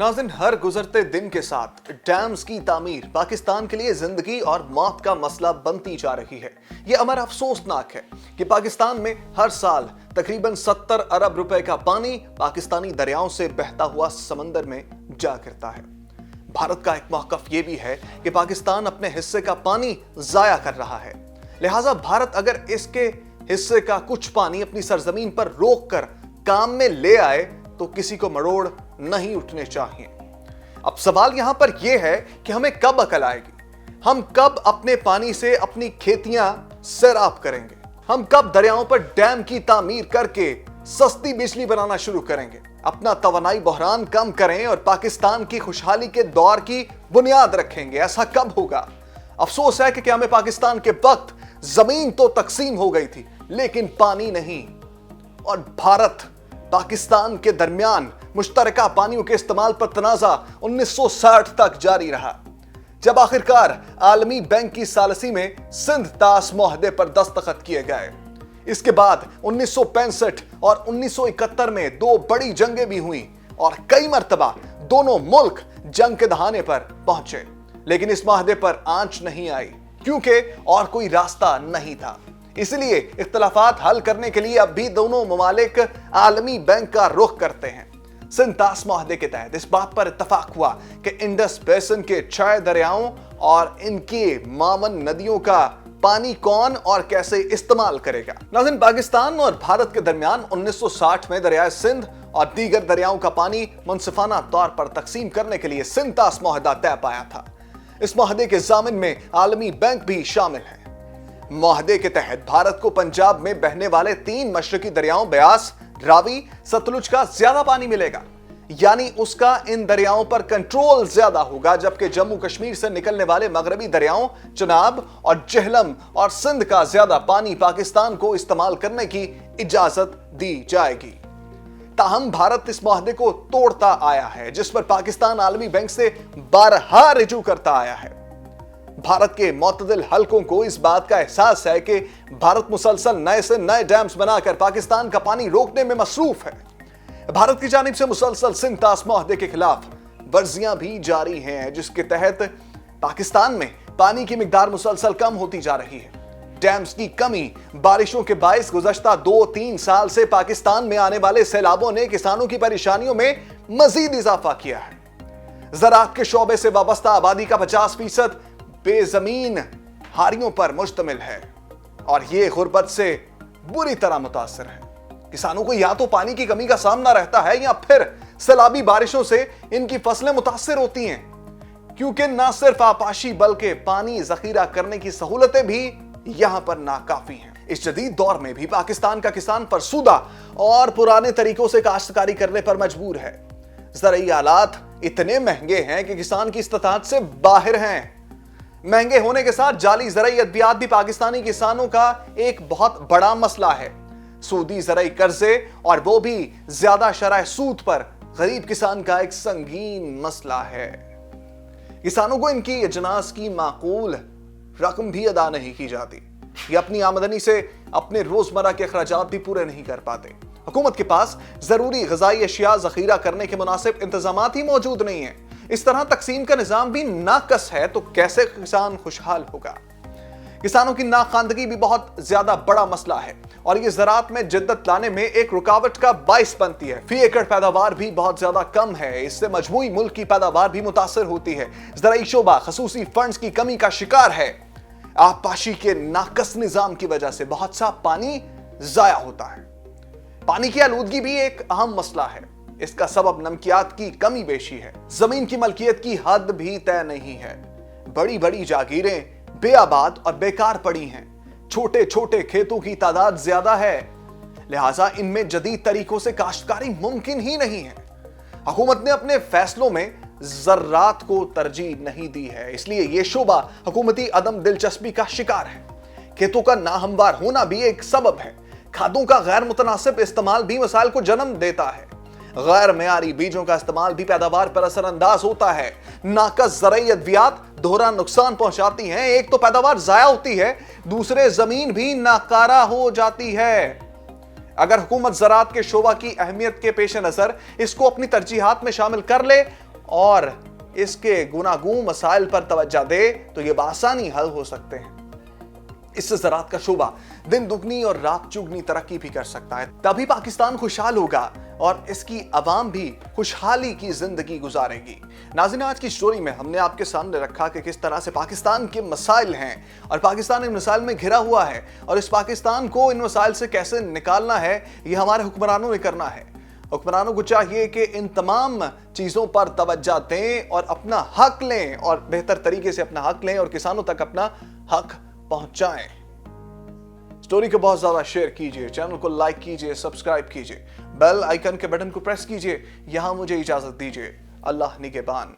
नाज़रीन, हर गुजरते दिन के साथ डैम्स की तामीर पाकिस्तान के लिए जिंदगी और मौत का मसला बनती जा रही है। ये अमर अफसोसनाक है कि पाकिस्तान में हर साल तकरीबन 70 अरब रुपए का पानी पाकिस्तानी दरियाओं से बहता हुआ समंदर में जा गिरता है। भारत का एक मौक़िफ़ ये भी है कि पाकिस्तान अपने हिस्से का पानी ज़ाया कर रहा है, लिहाजा भारत अगर इसके हिस्से का कुछ पानी अपनी सरजमीन पर रोक कर काम में ले आए तो किसी को मरोड़ नहीं उठने चाहिए। अब सवाल यहां पर यह है कि हमें कब अकल आएगी, हम कब अपने पानी से अपनी खेतियां सैराब करेंगे, हम कब दरियाओं पर डैम की तामीर करके सस्ती बिजली बनाना शुरू करेंगे, अपना तवानाई बहरान कम करें और पाकिस्तान की खुशहाली के दौर की बुनियाद रखेंगे। ऐसा कब होगा? अफसोस है कि क्या में पाकिस्तान के वक्त जमीन तो तकसीम हो गई थी लेकिन पानी नहीं, और भारत पाकिस्तान के दरमियान मुश्तरका पानियों के इस्तेमाल पर तनाज़ा 1960 तक जारी रहा, जब आखिरकार आलमी बैंक की सालसी में सिंध तास मुआहदे पर दस्तखत किए गए। इसके बाद 1965 और 1971 में दो बड़ी जंगें भी हुई और कई मर्तबा दोनों मुल्क जंग के दहाने पर पहुंचे, लेकिन इस मुआहदे पर आंच नहीं आई क्योंकि और कोई रास्ता नहीं था। इसलिए इख्तिलाफात हल करने के लिए अब भी दोनों ममालिक आलमी बैंक का रुख करते हैं। सिंध तास मुआहदे के तहत इस बात पर इत्तफाक हुआ कि इंडस बेसिन के 6 दरियाओं और इनके मावन नदियों का पानी कौन और कैसे इस्तेमाल करेगा। नाज़रीन, पाकिस्तान और भारत के दरमियान 1960 में दरियाए सिंध और दीगर दरियाओं का पानी मुनसिफाना तौर पर तकसीम करने के लिए सिंध तास मुआहदा तय पाया था। इस मुआहदे के ज़ामिन में आलमी बैंक भी शामिल है। मुआहदे के तहत भारत को पंजाब में बहने वाले 3 मशरकी दरियाओं ब्यास, रावी, सतलुज का ज्यादा पानी मिलेगा, यानी उसका इन दरियाओं पर कंट्रोल ज्यादा होगा, जबकि जम्मू कश्मीर से निकलने वाले मगरबी दरियाओं चनाब और जहलम और सिंध का ज्यादा पानी पाकिस्तान को इस्तेमाल करने की इजाजत दी जाएगी। ताहम भारत इस मुआहदे को तोड़ता आया है, जिस पर पाकिस्तान आलमी बैंक से बारहा रिजू करता आया है। भारत के मोतदिल हलकों को इस बात का एहसास है कि भारत मुसलसल नए से नए डैम्स बनाकर पाकिस्तान का पानी रोकने में मसरूफ है। भारत की जानिब से मुसलसल सिंध तास मुआहदे के खिलाफ वर्जियां भी जारी हैं, जिसके तहत पाकिस्तान में पानी की मिकदार मुसलसल कम होती जा रही है। डैम्स की कमी, बारिशों के बायस गुज़श्ता 2-3 साल से पाकिस्तान में आने वाले सैलाबों ने किसानों की परेशानियों में मजीद इजाफा किया है। ज़राअत के शोबे से वाबस्ता आबादी का 50% बेजमीन हारियों पर मुश्तमिल है और ये गुर्बत से बुरी तरह मुतासर है। किसानों को या तो पानी की कमी का सामना रहता है या फिर सैलाबी बारिशों से इनकी फसलें मुतासर होती हैं, क्योंकि न सिर्फ आपाशी बल्कि पानी जखीरा करने की सहूलतें भी यहां पर नाकाफी हैं। इस जदीद दौर में भी पाकिस्तान का किसान फरसूदा और पुराने तरीकों से काश्तकारी करने पर मजबूर है। ज़राई आलात इतने महंगे हैं कि किसान की इस्तिताअत से बाहर हैं। महंगे होने के साथ जाली ज़राई अद्वियात भी पाकिस्तानी किसानों का एक बहुत बड़ा मसला है। सूदी ज़राई कर्जे और वो भी ज्यादा शरह सूद पर गरीब किसान का एक संगीन मसला है। किसानों को इनकी अजनास की माकूल रकम भी अदा नहीं की जाती। ये अपनी आमदनी से अपने रोजमर्रा के अखराजात भी पूरे नहीं कर पाते। हुकूमत के पास जरूरी ग़िज़ाई अशिया ज़ख़ीरा करने के मुनासिब इंतजामात ही मौजूद नहीं है। इस तरह तकसीम का निज़ाम भी नाकस है तो कैसे किसान खुशहाल होगा। किसानों की नाखानदगी भी बहुत ज्यादा बड़ा मसला है और ये ज़राअत में जिद्दत लाने में एक रुकावट का बाइस बनती है। फी एकड़ पैदावार भी बहुत ज्यादा कम है, इससे मजमूई मुल्क की पैदावार भी मुतासर होती है। ज़राई शोबा खसूसी फंड्स की कमी का शिकार है। आबपाशी के नाकस निज़ाम की वजह से बहुत सा पानी ज़ाया होता है। पानी की आलूदगी भी एक अहम मसला है। इसका सबब नमकियात की कमी बेशी है। जमीन की मलकियत की हद भी तय नहीं है। बड़ी बड़ी जागीरें बेआबाद और बेकार पड़ी हैं। छोटे छोटे खेतों की तादाद ज्यादा है, लिहाजा इनमें जदीद तरीकों से काश्तकारी मुमकिन ही नहीं है। हुकूमत ने अपने फैसलों में ज़र्रात को तरजीह नहीं दी है, इसलिए यह शोबा हुकूमती अदम दिलचस्पी का शिकार है। खेतों का नाहमवार होना भी एक सबब है। खादों का गैर मुतनासिब इस्तेमाल भी मसाइल को जन्म देता है। गैर मेयारी बीजों का इस्तेमाल भी पैदावार पर असरअंदाज होता है। नाकस ज़राई अद्वियात दोहरा नुकसान पहुंचाती हैं। एक तो पैदावार जाया होती है, दूसरे जमीन भी नाकारा हो जाती है। अगर हुकूमत ज़राअत के शोबा की अहमियत के पेश नजर इसको अपनी तरजीहात में शामिल कर ले और इसके गुनागू मसाइल पर तवज्जो दे तो ये बआसानी हल हो सकते हैं। इससे ज़राअत का शोबा दिन दुगनी और रात चुगनी तरक्की भी कर सकता है। तभी पाकिस्तान खुशहाल होगा और इसकी अवाम भी खुशहाली की जिंदगी गुजारेगी। नाज़रीन, आज की स्टोरी में हमने आपके सामने रखा कि किस तरह से पाकिस्तान के मसाइल हैं और पाकिस्तान इन मसाइल में घिरा हुआ है, और इस पाकिस्तान को इन मसाइल से कैसे निकालना है ये हमारे हुक्मरानों ने करना है। हुक्मरानों को चाहिए कि इन तमाम चीज़ों पर तवज्जो दें और अपना हक लें, और बेहतर तरीके से अपना हक लें और किसानों तक अपना हक पहुंचाएं। स्टोरी को बहुत ज्यादा शेयर कीजिए, चैनल को लाइक कीजिए, सब्सक्राइब कीजिए, बेल आइकन के बटन को प्रेस कीजिए। यहां मुझे इजाजत दीजिए। अल्लाह निगहबान।